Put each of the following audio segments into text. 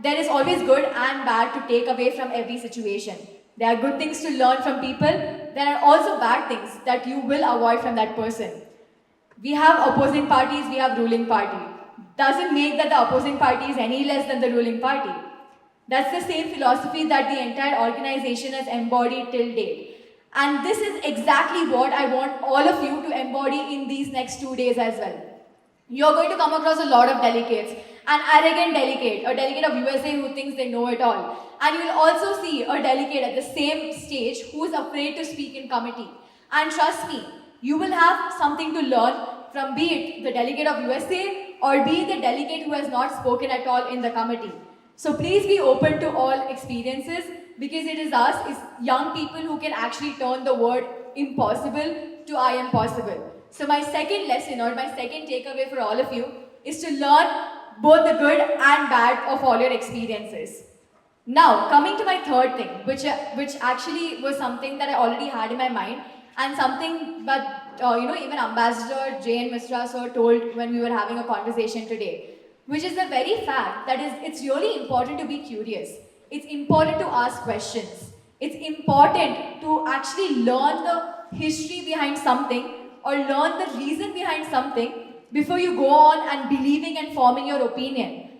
there is always good and bad to take away from every situation. There are good things to learn from people. There are also bad things that you will avoid from that person. We have opposing parties, we have ruling party. Doesn't make that the opposing party is any less than the ruling party. That's the same philosophy that the entire organization has embodied till date. And this is exactly what I want all of you to embody in these next 2 days as well. You're going to come across a lot of delegates, an arrogant delegate, a delegate of USA who thinks they know it all. And you will also see a delegate at the same stage who is afraid to speak in committee. And trust me, you will have something to learn from be it the delegate of USA or be the delegate who has not spoken at all in the committee. So please be open to all experiences, because it is us, it's young people who can actually turn the word impossible to I am possible. So my second lesson or my second takeaway for all of you is to learn both the good and bad of all your experiences. Now, coming to my third thing, which actually was something that I already had in my mind, and something that even Ambassador Jane Misra sir told when we were having a conversation today, which is the very fact that it's really important to be curious. It's important to ask questions. It's important to actually learn the history behind something or learn the reason behind something before you go on and believing and forming your opinion.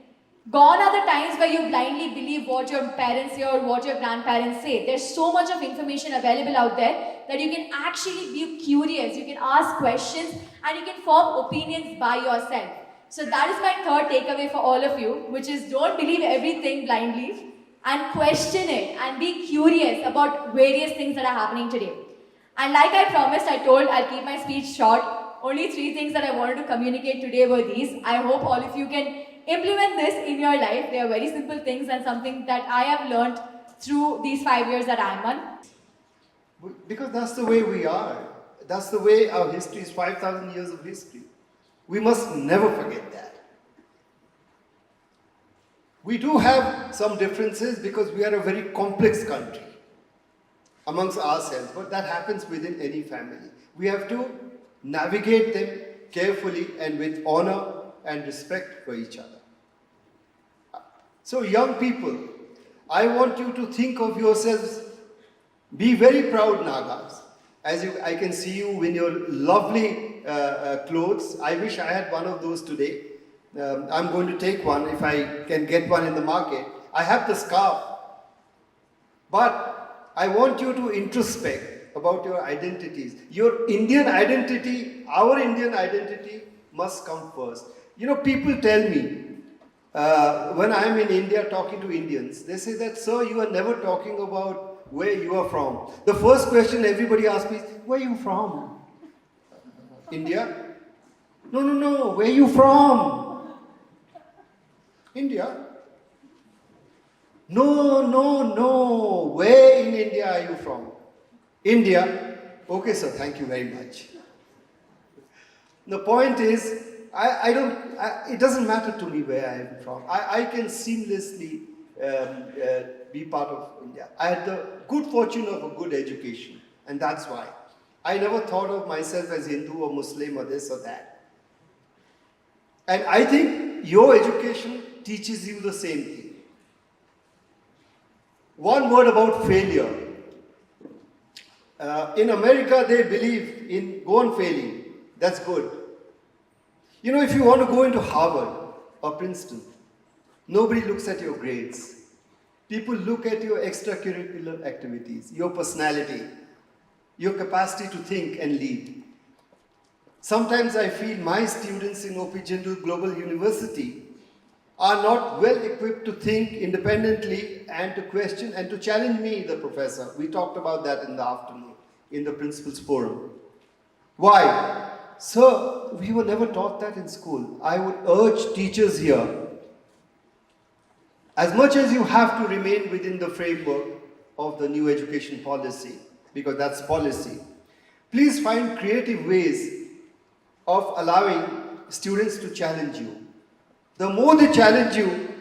Gone are the times where you blindly believe what your parents say or what your grandparents say. There's so much of information available out there that you can actually be curious, you can ask questions, and you can form opinions by yourself. So that is my third takeaway for all of you, which is don't believe everything blindly and question it and be curious about various things that are happening today. And like I promised, I told I'll keep my speech short. Only 3 things that I wanted to communicate today were these. I hope all of you can implement this in your life. They are very simple things and something that I have learned through these 5 years that I'm on. Because that's the way we are. That's the way our history is, 5,000 years of history. We must never forget that. We do have some differences because we are a very complex country amongst ourselves, but that happens within any family. We have to navigate them carefully and with honor and respect for each other. So young people, I want you to think of yourselves, be very proud Nagas. I can see you in your lovely clothes. I wish I had one of those today. I'm going to take one if I can get one in the market. I have the scarf. But I want you to introspect about your identities. Your Indian identity, our Indian identity must come first. You know, people tell me, when I'm in India talking to Indians, they say that, sir, you are never talking about where you are from. The first question everybody asks me is, where are you from? India? No, where are you from? India? No, where in India are you from? India? Okay, sir, thank you very much. The point is, it doesn't matter to me where I am from. I can seamlessly be part of India. I had the good fortune of a good education, and that's why. I never thought of myself as Hindu or Muslim or this or that. And I think your education teaches you the same thing. One word about failure. In America, they believe in go on failing. That's good. You know, if you want to go into Harvard or Princeton, nobody looks at your grades. People look at your extracurricular activities, your personality, your capacity to think and lead. Sometimes I feel my students in OP Jindal Global University are not well equipped to think independently and to question and to challenge me, the professor. We talked about that in the afternoon in the Principals Forum. Why? Sir, we were never taught that in school. I would urge teachers here, as much as you have to remain within the framework of the new education policy, because that's policy, please find creative ways of allowing students to challenge you. The more they challenge you,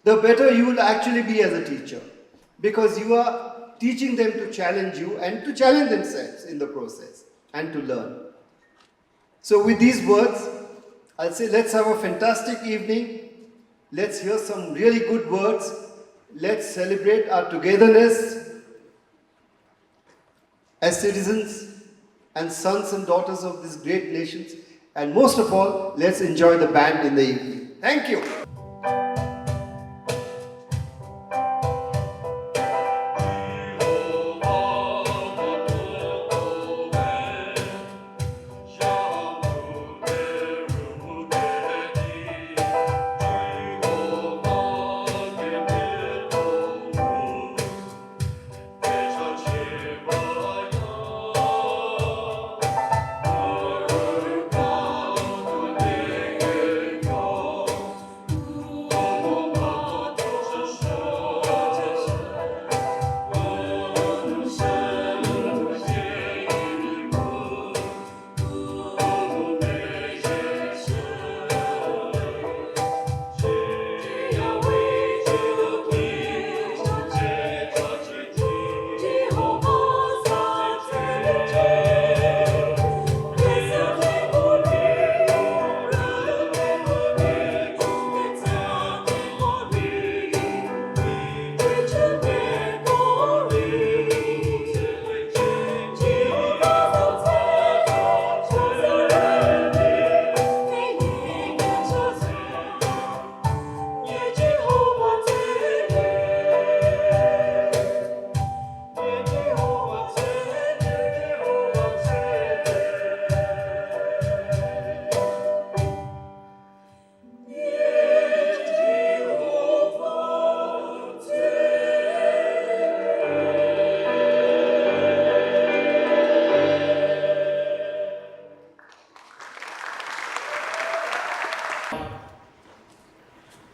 the better you will actually be as a teacher, because you are teaching them to challenge you and to challenge themselves in the process and to learn. So with these words, I'll say let's have a fantastic evening. Let's hear some really good words. Let's celebrate our togetherness as citizens and sons and daughters of these great nations. And most of all, let's enjoy the band in the evening. Thank you.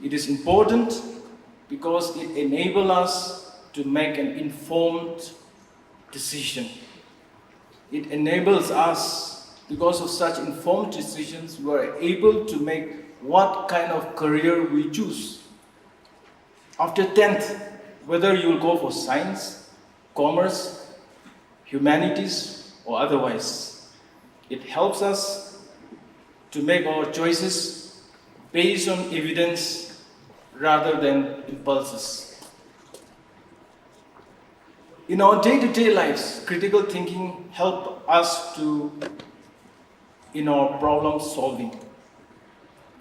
It is important because it enables us to make an informed decision. It enables us, because of such informed decisions, we are able to make what kind of career we choose. After 10th, whether you will go for science, commerce, humanities, or otherwise, it helps us to make our choices based on evidence rather than impulses. In our day-to-day lives, critical thinking helps us in our problem solving.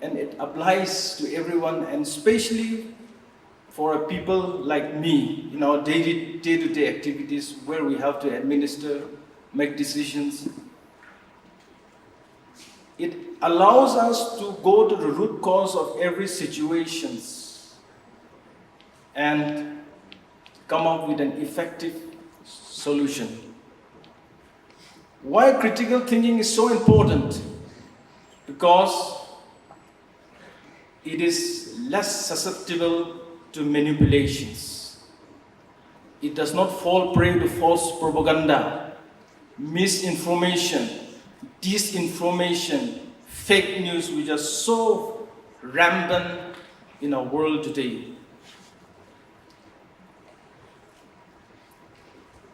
And it applies to everyone, and especially for a people like me in our day-to-day activities where we have to administer, make decisions. It allows us to go to the root cause of every situation and come up with an effective solution. Why critical thinking is so important? Because it is less susceptible to manipulations. It does not fall prey to false propaganda, misinformation, disinformation, fake news, which are so rampant in our world today.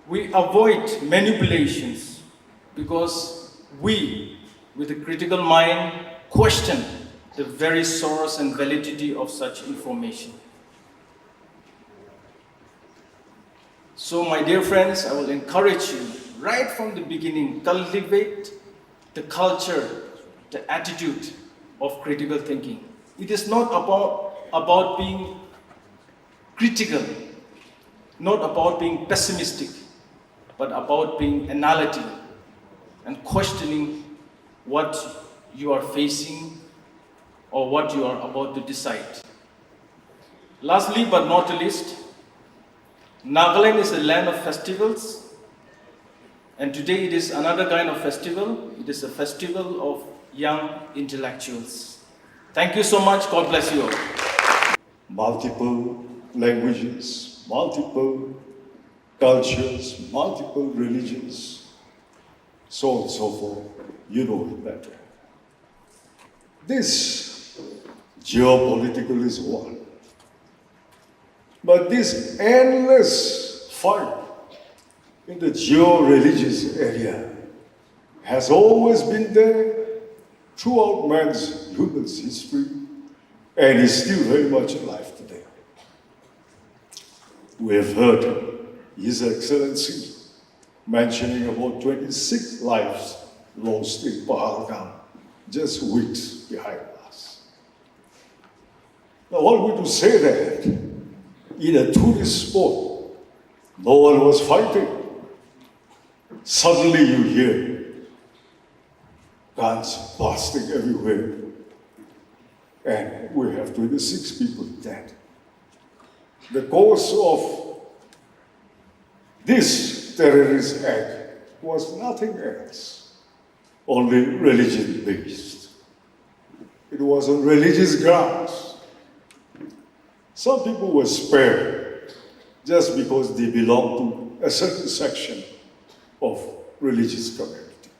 We avoid manipulations because we, with a critical mind, question the very source and validity of such information. So, my dear friends, I will encourage you, right from the beginning, cultivate the culture, the attitude of critical thinking. It is not about being critical, not about being pessimistic, but about being analytical and questioning what you are facing or what you are about to decide. Lastly but not least, Nagaland is a land of festivals, and today it is another kind of festival. It is a festival of young intellectuals. Thank you so much. God bless you all. Multiple languages, multiple cultures, multiple religions, so on and so forth. You know it better. This geopolitical is one. But this endless fight in the geo-religious area has always been there throughout man's human history, and is still very much alive today. We have heard His Excellency mentioning about 26 lives lost in Pahalgam just weeks behind us. Now, all we to say that in a tourist spot, no one was fighting. Suddenly you hear guns blasting everywhere, and we have 26 people dead. The cause of this terrorist act was nothing else, only religion-based. It was on religious grounds. Some people were spared just because they belonged to a certain section of religious community.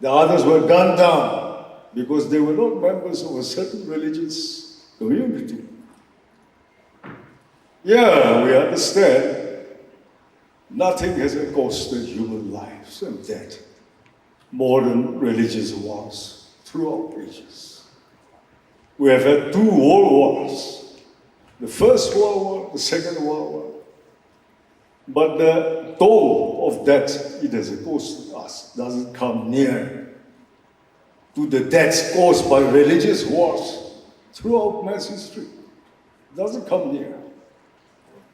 The others were gunned down because they were not members of a certain religious community. Yeah, we understand nothing has costed human lives and death more than religious wars throughout ages. We have had 2 world wars, the First World War, the Second World War. But the toll of death it has caused us doesn't come near to the deaths caused by religious wars throughout mass history. It doesn't come near.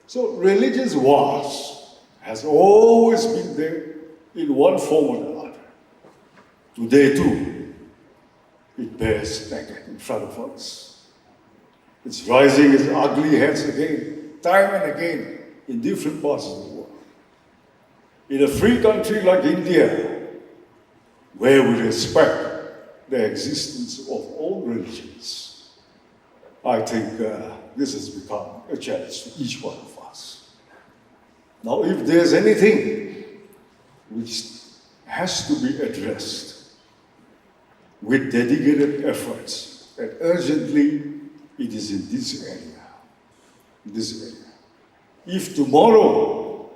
So religious wars has always been there in one form or another. Today too, it bears naked in front of us. It's rising its ugly heads again, time and again, in different parts of the world. In a free country like India, where we respect the existence of all religions, I think this has become a challenge to each one of us. Now, if there's anything which has to be addressed with dedicated efforts, and urgently, it is in this area. This area. If tomorrow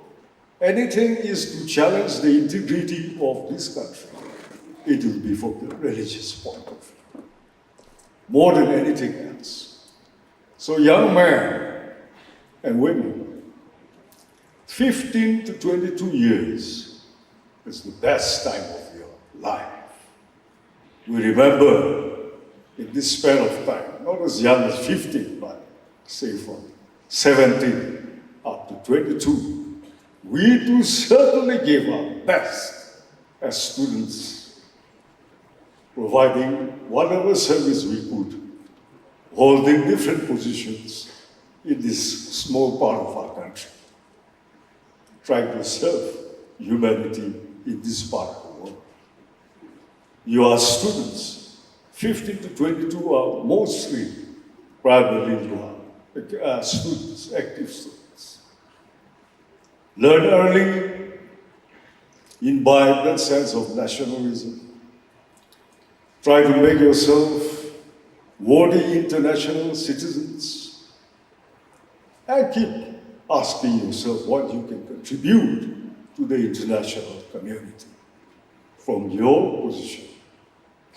anything is to challenge the integrity of this country, it will be from the religious point of view, more than anything else. So young men and women, 15 to 22 years is the best time of your life. We remember in this span of time, not as young as 15, but say from 17 up to 22, we do certainly give our best as students, providing whatever service we could, holding different positions in this small part of our country, trying to serve humanity in this part of the world. You are students, 15 to 22 are mostly primarily you are students, active students. Learn early, imbibe that sense of nationalism. Try to make yourself worthy international citizens, and keep asking yourself what you can contribute to the international community from your position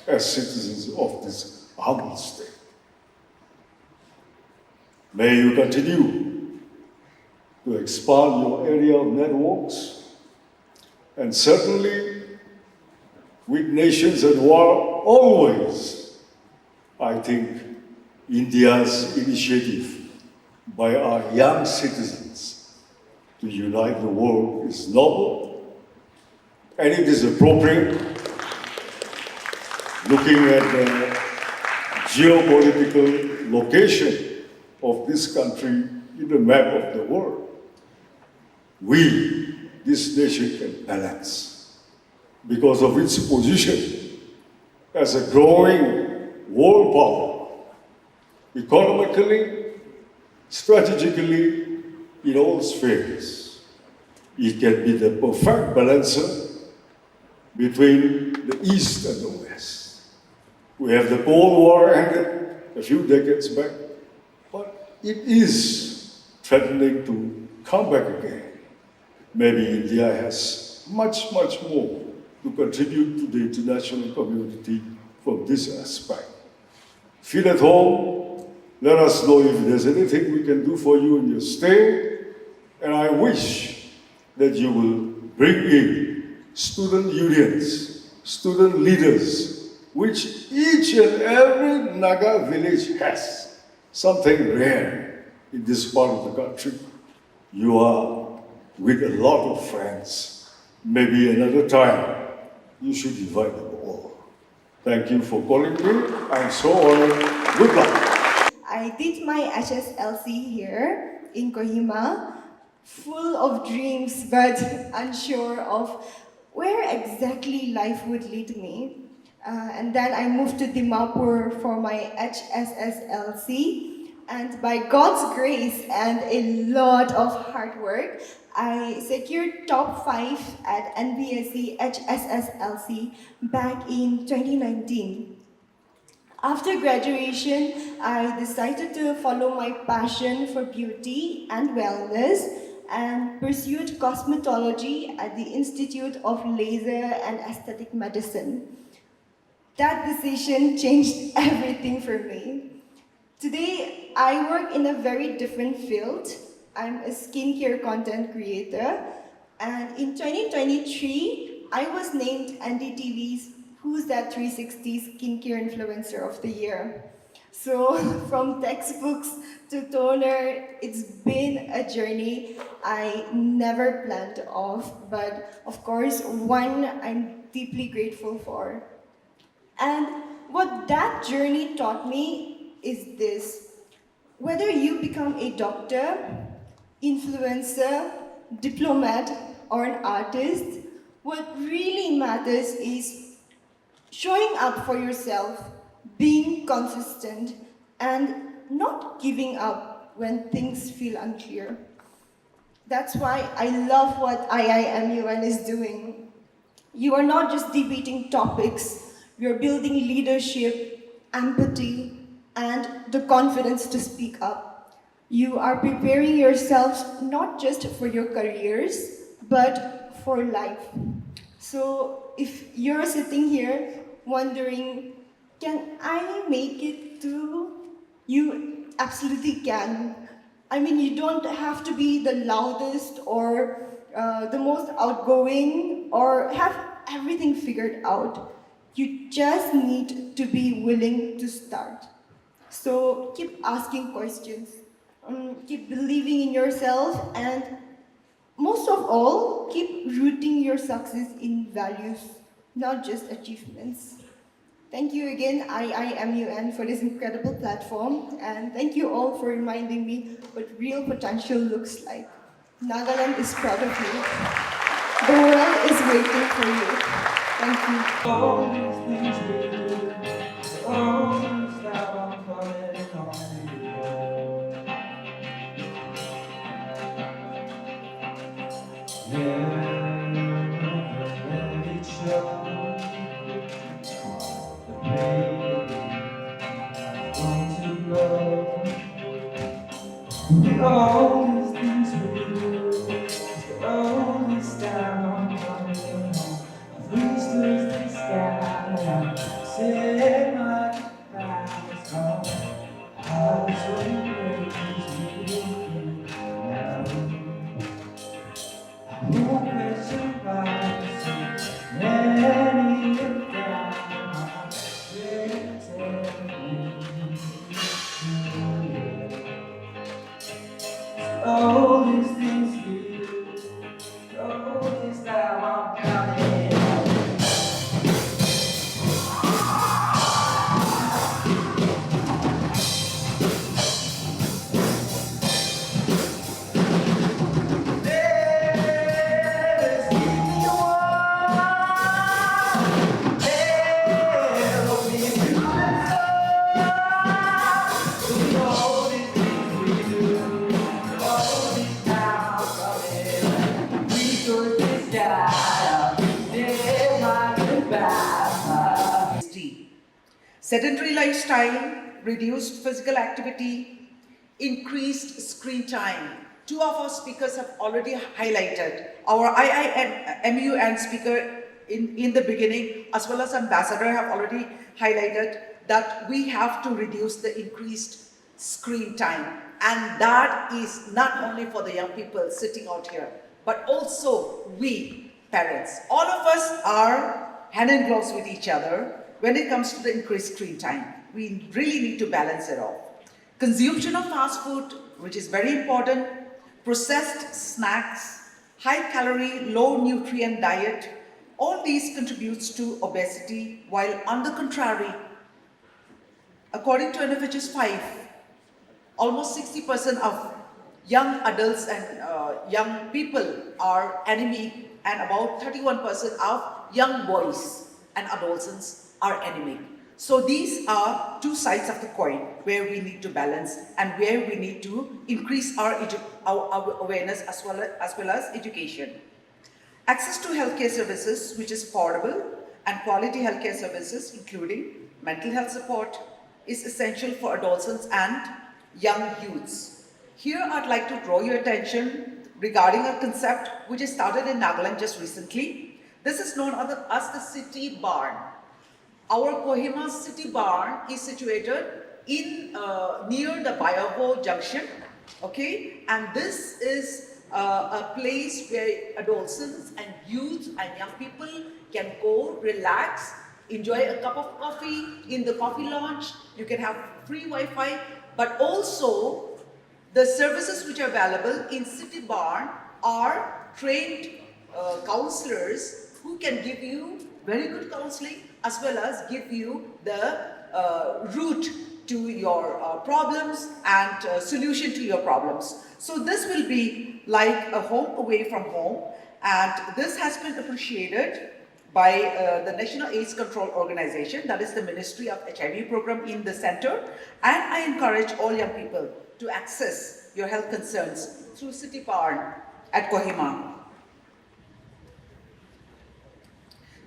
as citizens of this humble state. May you continue to expand your area of networks, and certainly with nations at war always, I think India's initiative by our young citizens to unite the world is noble, and it is appropriate, looking at the geopolitical location of this country in the map of the world. We, this nation, can balance because of its position as a growing world power, economically, strategically, in all spheres. It can be the perfect balancer between the East and the West. We have the Cold War ended a few decades back, but it is threatening to come back again. Maybe India has much, much more to contribute to the international community from this aspect. Feel at home, Let us know if there's anything we can do for you in your stay, and I wish that you will bring in student unions, student leaders, which each and every Naga village has, something rare in this part of the country. You are with a lot of friends. Maybe another time you should invite them all. Thank you for calling me. I'm so honored. Good luck. I did my HSLC here in Kohima, full of dreams but unsure of where exactly life would lead me. And then I moved to Dimapur for my HSSLC, and by God's grace and a lot of hard work, I secured top 5 at NBSC HSSLC back in 2019. After graduation, I decided to follow my passion for beauty and wellness and pursued cosmetology at the Institute of Laser and Aesthetic Medicine. That decision changed everything for me. Today, I work in a very different field. I'm a skincare content creator, and in 2023, I was named NDTV's Who's That 360 Skincare Influencer of the Year. So, from textbooks to toner, it's been a journey I never planned off, but of course, one I'm deeply grateful for. And what that journey taught me is this: whether you become a doctor, influencer, diplomat, or an artist, what really matters is showing up for yourself, being consistent, and not giving up when things feel unclear. That's why I love what IIMUN is doing. You are not just debating topics, you're building leadership, empathy, and the confidence to speak up. You are preparing yourselves not just for your careers, but for life. So if you're sitting here wondering, can I make it too? You absolutely can. I mean, you don't have to be the loudest or the most outgoing or have everything figured out. You just need to be willing to start. So keep asking questions, keep believing in yourself, and most of all, keep rooting your success in values, not just achievements. Thank you again, IIMUN, for this incredible platform, and thank you all for reminding me what real potential looks like. Nagaland is proud of you. The world is waiting for you. Thank you. All these things we do, all these that I'm coming on you. Never let it show. The pain I'm going to go. All these things we do, all this time I'm coming home. I've reached towards the sky. Set my eyes on how to raise you now. I won't question myself. Many of them they tell me. All these things you do, all this time I'm coming home. Let's give me one. Help me through the sun. All these things we do, all this time I'm coming. We took this sky, never my goodbye. Sedentary lifestyle, reduced physical activity, increased screen time. Two of our speakers have already highlighted. Our IIMUN speaker in the beginning, as well as ambassador, have already highlighted that we have to reduce the increased screen time. And that is not only for the young people sitting out here, but also we parents. All of us are hand in gloves with each other when it comes to the increased screen time. We really need to balance it off. Consumption of fast food, which is very important, processed snacks, high calorie, low nutrient diet, all these contributes to obesity, while on the contrary, according to NFHS 5, almost 60% of young adults and young people are anemic, and about 31% of young boys and adolescents are anemic. So these are two sides of the coin where we need to balance and where we need to increase our awareness as well as education. Access to healthcare services, which is affordable, and quality healthcare services, including mental health support, is essential for adolescents and young youths. Here I'd like to draw your attention regarding a concept which is started in Nagaland just recently. This is known as the City Barn. Our Kohima City Barn is situated in near the Bayavo Junction, okay? And this is a place where adolescents and youth and young people can go, relax, enjoy a cup of coffee in the coffee lounge. You can have free Wi-Fi, but also the services which are available in City Barn are trained counselors who can give you very good counseling as well as give you the route to your problems and solution to your problems. So this will be like a home away from home, and this has been appreciated by the National AIDS Control Organization, that is the Ministry of HIV program in the center, and I encourage all young people to access your health concerns through City Barn at Kohima.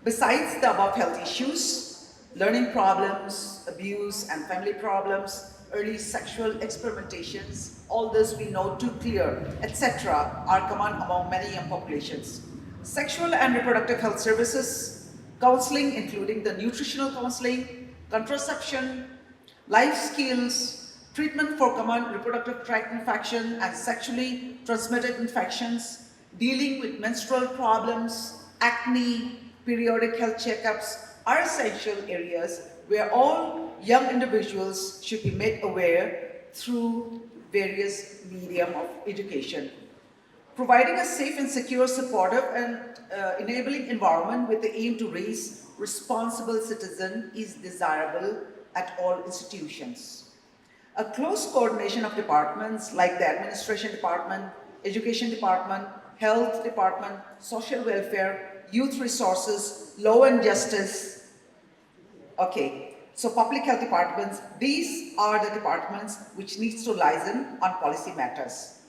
Besides the above health issues, learning problems, abuse and family problems, early sexual experimentations, all this we know too clear, etc. are common among many young populations. Sexual and reproductive health services, counseling including the nutritional counseling, contraception, life skills, treatment for common reproductive tract infection and sexually transmitted infections, dealing with menstrual problems, acne, periodic health checkups are essential areas where all young individuals should be made aware through various medium of education. Providing a safe and secure, supportive and enabling environment with the aim to raise responsible citizens is desirable at all institutions. A close coordination of departments like the administration department, education department, health department, social welfare, youth resources, law and justice. Okay, so public health departments, these are the departments which needs to liaison on policy matters.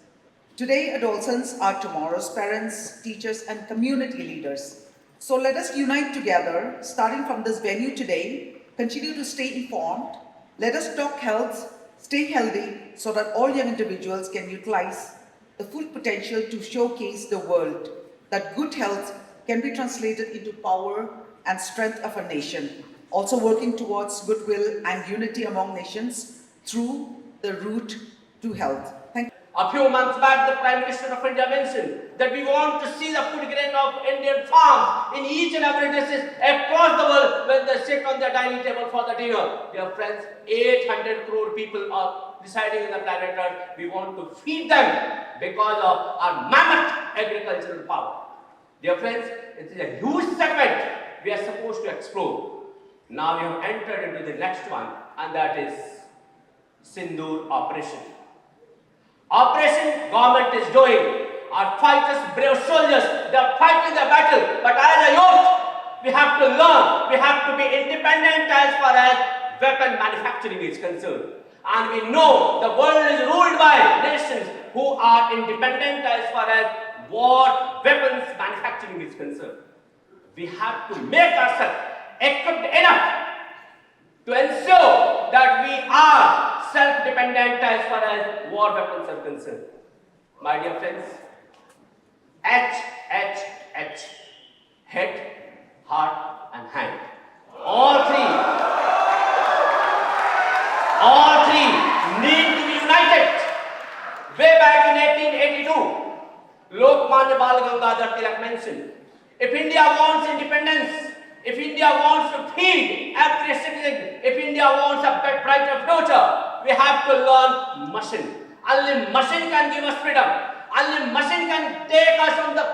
Today, adolescents are tomorrow's parents, teachers, and community leaders. So let us unite together, starting from this venue today, continue to stay informed, let us talk health, stay healthy, so that all young individuals can utilize the full potential to showcase the world that good health can be translated into power and strength of a nation, also working towards goodwill and unity among nations through the route to health. Thank you. A few months back, the Prime Minister of India mentioned that we want to see the food grain of Indian farms in each and every district across the world when they sit on their dining table for the dinner. Dear friends, 800 crore people are residing in the planet Earth. We want to feed them because of our mammoth agricultural power. Dear friends, it is a huge segment we are supposed to explore. Now we have entered into the next one, and that is Sindoor operation. Operation government is doing. Our fighters, brave soldiers, they are fighting the battle. But as a youth, we have to learn. We have to be independent as far as weapon manufacturing is concerned. And we know the world is ruled by nations who are independent as far as war weapons manufacturing is concerned. We have to make ourselves equipped enough to ensure that we are self-dependent as far as war weapons are concerned. My dear friends, H, head, heart and hand. All three need to in 1882, Lokmanya Bal Gangadhar Tilak mentioned, if India wants independence, if India wants to feed every citizen, if India wants a brighter future, we have to learn machine. Only machine can give us freedom. Only machine can take us on the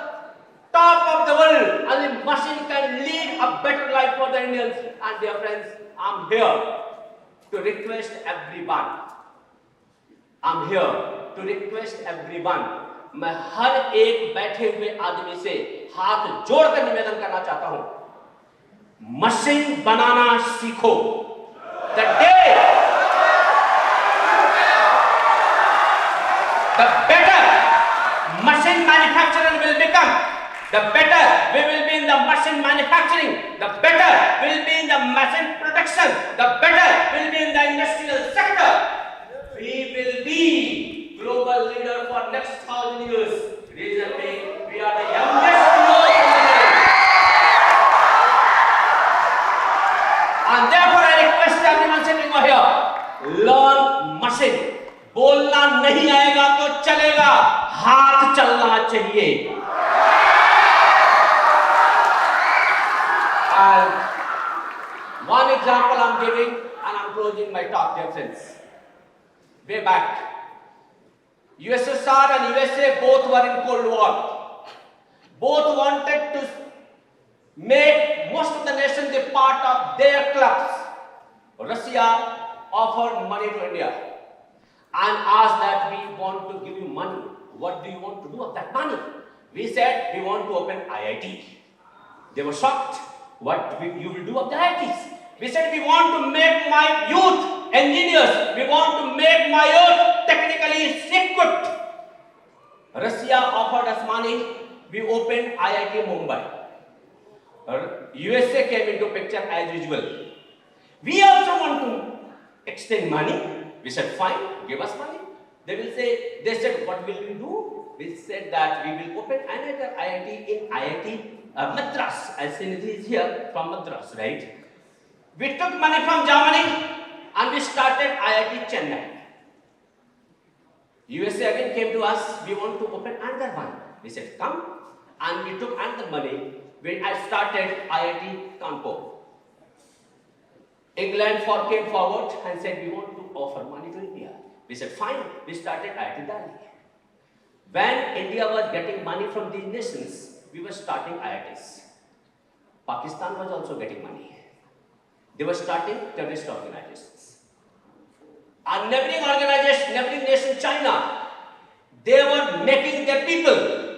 top of the world. Only machine can lead a better life for the Indians. And dear friends, I'm here to request everyone. I'm here to request everyone. मैं हर एक बैठे हुए आदमी से हाथ जोड़कर निवेदन करना चाहता हूं, मशीन बनाना सीखो. The day, the better machine manufacturer will become, the better we will be in the machine manufacturing, the better we will be in the machine production, the better we will be in the industrial sector. We will be global leader for next 1,000 years. Reason being, we are the youngest youth in the world. And therefore I request everyone sitting over here, learn machine. बोलना नहीं आएगा तो चलेगा, हाथ चलना चाहिए. And one example I'm giving, and I'm closing my talk, dear friends. Way back, USSR and USA both were in Cold War. Both wanted to make most of the nation the part of their clubs. Russia offered money to India and asked that we want to give you money. What do you want to do with that money? We said we want to open IIT. They were shocked. What you will do with the IITs? We said we want to make my youth engineers. We want to make my youth technically equipped. Russia offered us money. We opened IIT Mumbai. USA came into picture as usual. We also want to extend money. We said, fine, give us money. They said, what will we do? We said that we will open another IIT in IIT Madras, as Sinidhi is here from Madras, right? We took money from Germany and we started IIT Chennai. USA again came to us, we want to open another one. We said, come, and we took another money. I started IIT Kanpur. England came forward and said, we want to offer money to India. We said, fine, we started IIT Delhi. When India was getting money from these nations, we were starting IITs. Pakistan was also getting money. They were starting terrorist organizations. A neighboring organization, neighboring nation, China, they were making their people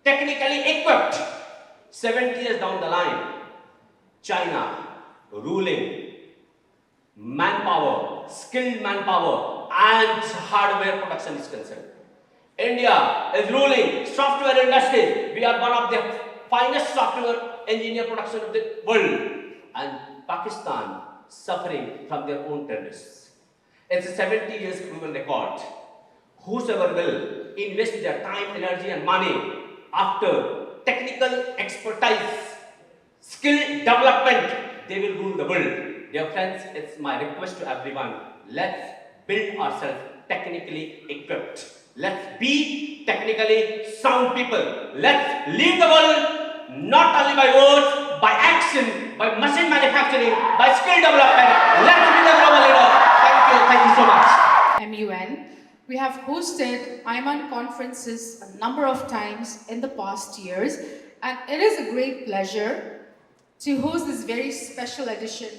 technically equipped. 70 years down the line, China ruling manpower, skilled manpower, and hardware production is concerned. India is ruling software industry. We are one of the finest software engineer production of the world. And Pakistan suffering from their own terrorists. It's a 70 years proven record. Whosoever will invest their time, energy, and money after technical expertise, skill development, they will rule the world. Dear friends, it's my request to everyone, let's build ourselves technically equipped. Let's be technically sound people. Let's lead the world not only by words, by action, by machine manufacturing, by skill development. Let's be the global leader. Thank you so much. MUN. We have hosted IMAN conferences a number of times in the past years, and it is a great pleasure to host this very special edition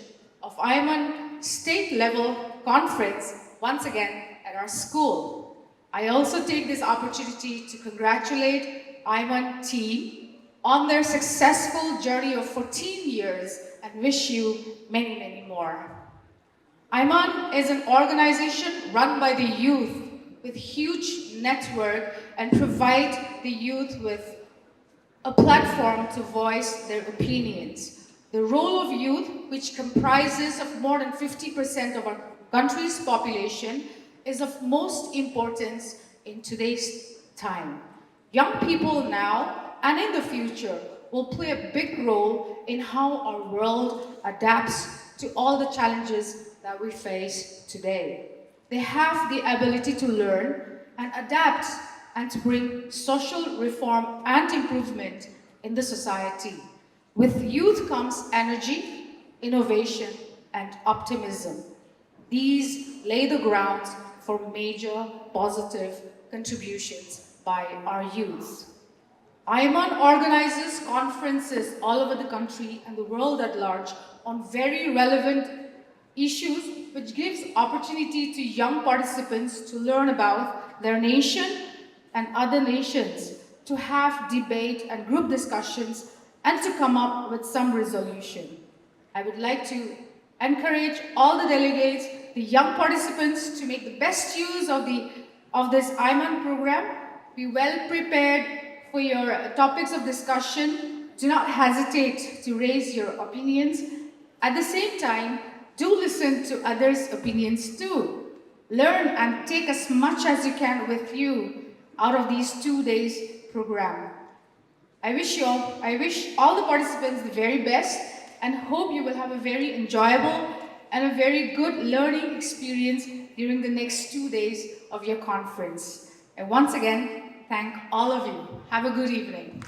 of IMAN state level conference once again at our school. I also take this opportunity to congratulate IMAN team on their successful journey of 14 years and wish you many, many more. IMAN is an organization run by the youth with huge network and provide the youth with a platform to voice their opinions. The role of youth, which comprises of more than 50% of our country's population, is of most importance in today's time. Young people now and in the future will play a big role in how our world adapts to all the challenges that we face today. They have the ability to learn, and adapt and to bring social reform and improvement in the society. With youth comes energy, innovation, and optimism. These lay the grounds for major positive contributions by our youth. IMAN organizes conferences all over the country and the world at large on very relevant issues, which gives opportunity to young participants to learn about their nation and other nations, to have debate and group discussions, and to come up with some resolution. I would like to encourage all the delegates, the young participants, to make the best use of this IMAN program. Be well prepared for your topics of discussion. Do not hesitate to raise your opinions. At the same time, do listen to others' opinions too. Learn and take as much as you can with you out of these 2 days program. I wish all the participants the very best and hope you will have a very enjoyable and a very good learning experience during the next 2 days of your conference. And once again, thank all of you. Have a good evening.